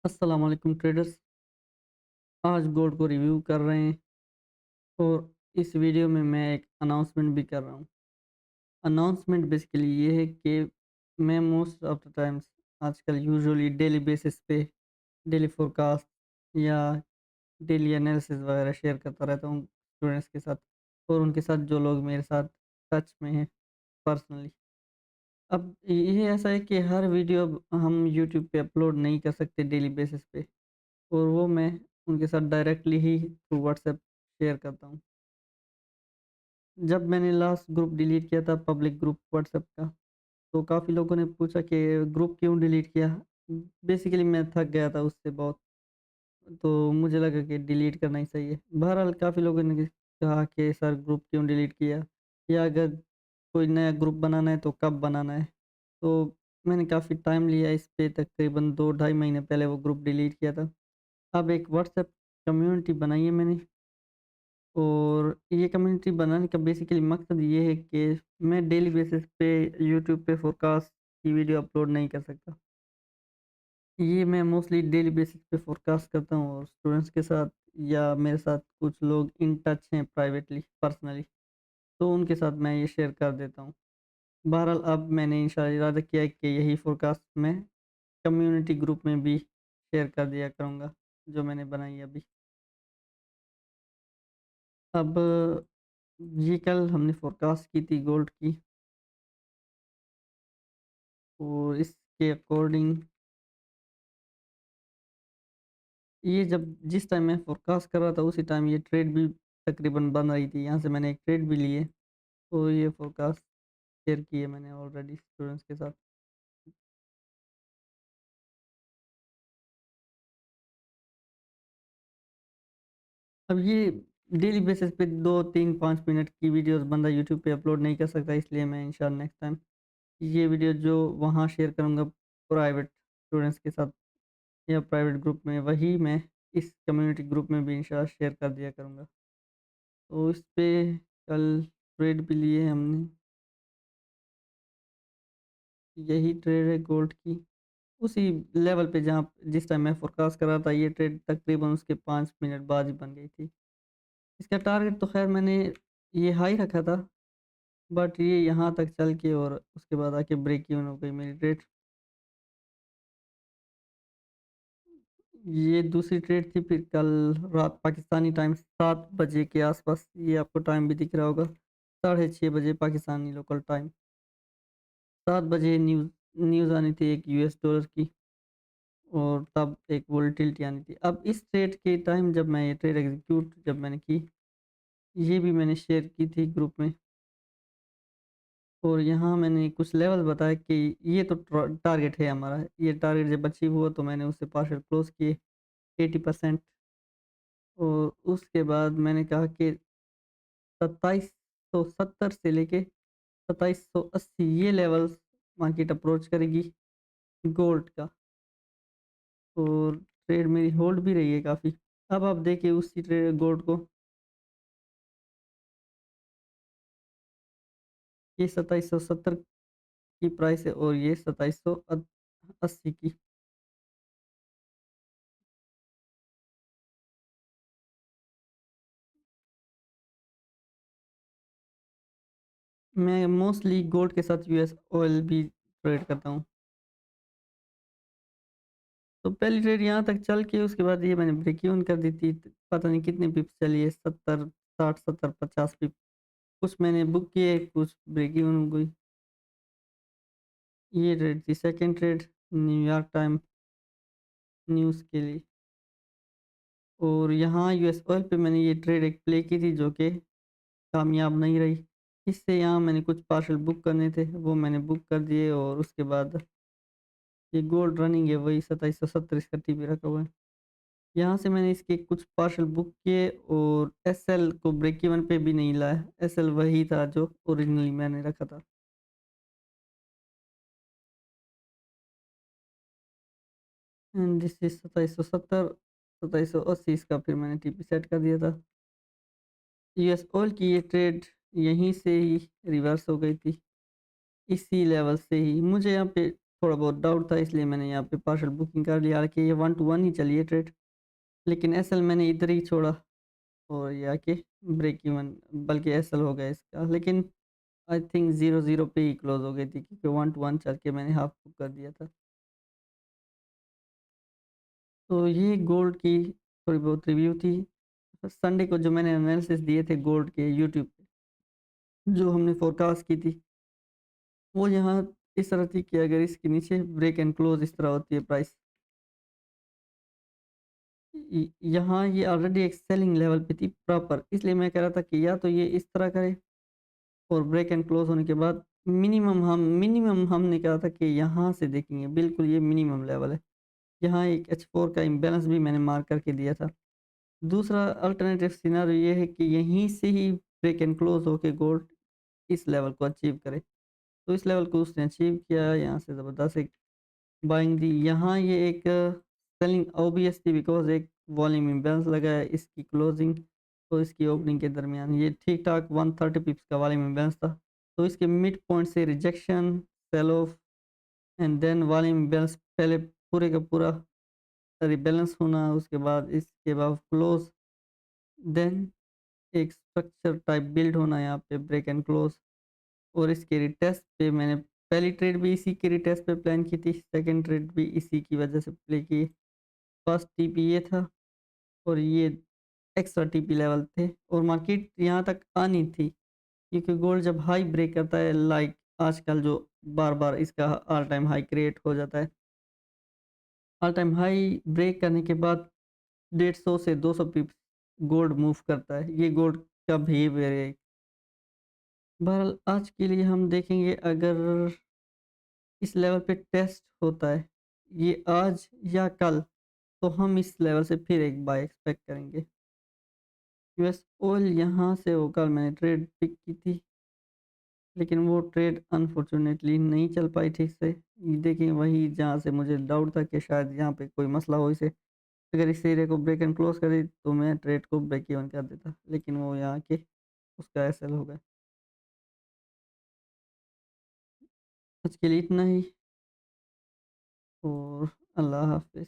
अस्सलाम वालेकुम ट्रेडर्स। आज गोल्ड को रिव्यू कर रहे हैं और इस वीडियो में मैं एक अनाउंसमेंट भी कर रहा हूँ। अनाउंसमेंट बेसिकली ये है कि मैं मोस्ट ऑफ द टाइम्स आजकल यूजुअली डेली बेसिस पे डेली फोरकास्ट या डेली एनालिसिस वगैरह शेयर करता रहता हूँ स्टूडेंट्स के साथ और उनके साथ जो लोग मेरे साथ टच में हैं पर्सनली। अब ये ऐसा है कि हर वीडियो अब हम यूट्यूब पे अपलोड नहीं कर सकते डेली बेसिस पे और वो मैं उनके साथ डायरेक्टली ही थ्रू व्हाट्सएप शेयर करता हूँ। जब मैंने लास्ट ग्रुप डिलीट किया था पब्लिक ग्रुप व्हाट्सएप का, तो काफ़ी लोगों ने पूछा कि ग्रुप क्यों डिलीट किया? बेसिकली मैं थक गया था उससे बहुत, तो मुझे लगा कि डिलीट करना ही सही है। बहरहाल काफ़ी लोगों ने कहा कि सर ग्रुप क्यों डिलीट किया? या अगर कोई नया ग्रुप बनाना है तो कब बनाना है? तो मैंने काफ़ी टाइम लिया इस पे, तकरीबन 2 ढाई महीने पहले वो ग्रुप डिलीट किया था। अब एक व्हाट्सएप कम्युनिटी बनाई है मैंने और ये कम्युनिटी बनाने का बेसिकली मकसद ये है कि मैं डेली बेसिस पे यूट्यूब पे फ़ोरकास्ट की वीडियो अपलोड नहीं कर सकता। ये मैं मोस्टली डेली बेसिस पे फ़ोरकास्ट करता हूँ और स्टूडेंट्स के साथ या मेरे साथ कुछ लोग इन टच हैं प्राइवेटली, पर्सनली, तो उनके साथ मैं ये शेयर कर देता हूँ। बहरहाल अब मैंने इंशाअल्लाह इरादा किया है कि यही फ़ोरकास्ट मैं कम्युनिटी ग्रुप में भी शेयर कर दिया करूँगा, जो मैंने बनाई है अभी। अब ये कल हमने फ़ोरकास्ट की थी गोल्ड की और इसके अकॉर्डिंग ये जब जिस टाइम मैं फ़ोरकास्ट कर रहा था उसी टाइम ये ट्रेड भी तकरीबन बन रही थी। यहाँ से मैंने एक ट्रेड भी ली है, तो ये फ़ोरकास्ट शेयर की है मैंने ऑलरेडी स्टूडेंट्स के साथ। अब ये डेली बेसिस पे 2, 3, 5 मिनट की वीडियोज़ बंदा यूट्यूब पे अपलोड नहीं कर सकता, इसलिए मैं इंशाअल्लाह नेक्स्ट टाइम ये वीडियो जो वहाँ शेयर करूँगा प्राइवेट स्टूडेंट्स के साथ या प्राइवेट ग्रुप में, वही मैं इस कम्युनिटी ग्रुप में भी इंशाल्लाह शेयर कर दिया करूँगा। तो इस पे कल ट्रेड भी लिए हमने, यही ट्रेड है गोल्ड की। उसी लेवल पे जहाँ जिस टाइम मैं फ़ोरकास्ट कर रहा था ये ट्रेड तकरीबन उसके 5 मिनट बाद ही बन गई थी। इसका टारगेट तो ख़ैर मैंने ये हाई रखा था, बट ये यहाँ तक चल के और उसके बाद आके ब्रेक इवन हो गई मेरी ट्रेड। ये दूसरी ट्रेड थी फिर कल रात पाकिस्तानी टाइम 7 बजे के आस-पास, ये आपको टाइम भी दिख रहा होगा, साढ़े 6 बजे पाकिस्तानी लोकल टाइम। 7 बजे न्यूज़ न्यूज़ आनी थी एक यूएस डॉलर की और तब एक वोलेटिलिटी आनी थी। अब इस ट्रेड के टाइम जब मैं ये ट्रेड एग्ज़ीक्यूट जब मैंने की, ये भी मैंने शेयर की थी ग्रुप में और यहाँ मैंने कुछ लेवल बताया कि ये तो टारगेट है हमारा, ये टारगेट जब अचीव हुआ तो मैंने उससे पार्शियल क्लोज़ किए 80% और उसके बाद मैंने कहा कि 2770 से लेके 2780 ये लेवल्स मार्केट अप्रोच करेगी गोल्ड का और ट्रेड मेरी होल्ड भी रही है काफ़ी। अब आप देखिए उसी ट्रेड गोल्ड को, ये 2770 की प्राइस है और ये 2780 की। मैं मोस्टली गोल्ड के साथ यूएस ऑयल भी ट्रेड करता हूँ। तो पहली ट्रेड यहाँ तक चल के उसके बाद ये मैंने ब्रेक इवन कर दी थी। पता नहीं कितने पिप्स चली है, 70, 60, 70, 50 पिप। कुछ मैंने बुक किए, कुछ ब्रेक इवन हो गई। ये ट्रेड थी second trade New York time news के लिए और यहाँ यूएस ऑयल पे मैंने ये ट्रेड एक प्ले की थी जो कि कामयाब नहीं रही। इससे यहाँ मैंने कुछ पार्शल बुक करने थे, वो मैंने बुक कर दिए और उसके बाद ये गोल्ड रनिंग है वही 2770 इसका टीपी रखा हुआ है। यहाँ से मैंने इसके कुछ पार्शल बुक किए और एसएल को ब्रेक इवन पे भी नहीं लाया। एसएल वही था जो ओरिजिनली मैंने रखा था। एंड दिस इज़ 2770, 2780 इसका फिर मैंने टीपी सेट कर दिया था। यूएस ऑयल की ये ट्रेड यहीं से ही रिवर्स हो गई थी, इसी लेवल से ही। मुझे यहाँ पे थोड़ा बहुत डाउट था, इसलिए मैंने यहाँ पे पार्शियल बुकिंग कर लिया। हालाँकि ये 1 टू 1 ही चली है ट्रेड, लेकिन एसएल मैंने इधर ही छोड़ा और ये आके ब्रेक इवन, बल्कि एसएल हो गया इसका। लेकिन आई थिंक 0-0 पे ही क्लोज़ हो गई थी, क्योंकि 1 टू 1 चल के मैंने हाफ बुक कर दिया था। तो ये गोल्ड की थोड़ी बहुत रिव्यू थी। संडे को जो मैंने एनालिसिस दिए थे गोल्ड के यूट्यूब पे, जो हमने फोरकास्ट की थी, वो यहाँ इस तरह थी कि अगर इसके नीचे ब्रेक एंड क्लोज़ इस तरह होती है प्राइस, यहाँ ये ऑलरेडी एक सेलिंग लेवल पे थी प्रॉपर, इसलिए मैं कह रहा था कि या तो ये इस तरह करे और ब्रेक एंड क्लोज़ होने के बाद मिनिमम हमने कहा था कि यहाँ से देखेंगे, बिल्कुल ये मिनिमम लेवल है। यहाँ एक H4 का इम्बैलेंस भी मैंने मार्क करके दिया था। दूसरा अल्टरनेटिव सिनेरियो ये है कि यहीं से ही ब्रेक एंड क्लोज़ होके गोल्ड इस लेवल को अचीव करे। तो इस लेवल को उसने अचीव किया, यहाँ से ज़बरदस्त एक बाइंग दी। यहाँ ये एक सेलिंग ऑब्वियसली बिकॉज़ एक वॉल्यूम इम्बैलेंस लगा है इसकी क्लोजिंग और इसकी ओपनिंग के दरमियान। ये ठीक-ठाक 130 पिप्स का वॉल्यूम इम्बैलेंस था। तो इसके मिड पॉइंट से rejection, sell off and then volume imbalance, पहले पूरे का पूरा रिबैलेंस होना, उसके बाद इसके बाद क्लोज़, देन एक स्ट्रक्चर टाइप बिल्ड होना यहाँ पे ब्रेक एंड क्लोज़। और इसके रिटेस्ट पे मैंने पहली ट्रेड भी इसी के रिटेस्ट पे प्लान की थी, सेकंड ट्रेड भी इसी की वजह से प्ले की। फर्स्ट टीपी ये था और ये एक्स्ट्रा टीपी लेवल थे और मार्केट यहाँ तक आनी थी, क्योंकि गोल्ड जब हाई ब्रेक करता है, लाइक आजकल जो बार-बार इसका ऑल टाइम हाई क्रिएट हो जाता है। ऑल टाइम हाई ब्रेक करने के बाद 150 से 200 पिप्स गोल्ड मूव करता है। ये गोल्ड का बिहेवियर है। बहरहाल आज के लिए हम देखेंगे, अगर इस लेवल पे टेस्ट होता है, ये आज या कल, तो हम इस लेवल से फिर एक बाय एक्सपेक्ट करेंगे। यूएस ऑयल यहाँ से वो कल मैंने ट्रेड पिक की थी, लेकिन वो ट्रेड अनफॉर्चुनेटली नहीं चल पाई ठीक से। ये देखिए वही जहाँ से मुझे डाउट था कि शायद यहाँ पे कोई मसला हो इसे। अगर इस एरिया को ब्रेक एंड क्लोज़ करे तो मैं ट्रेड को ब्रेक इवन कर देता, लेकिन वो यहाँ के उसका एसएल हो गया। आज के लिए इतना ही और अल्लाह हाफ़िज़।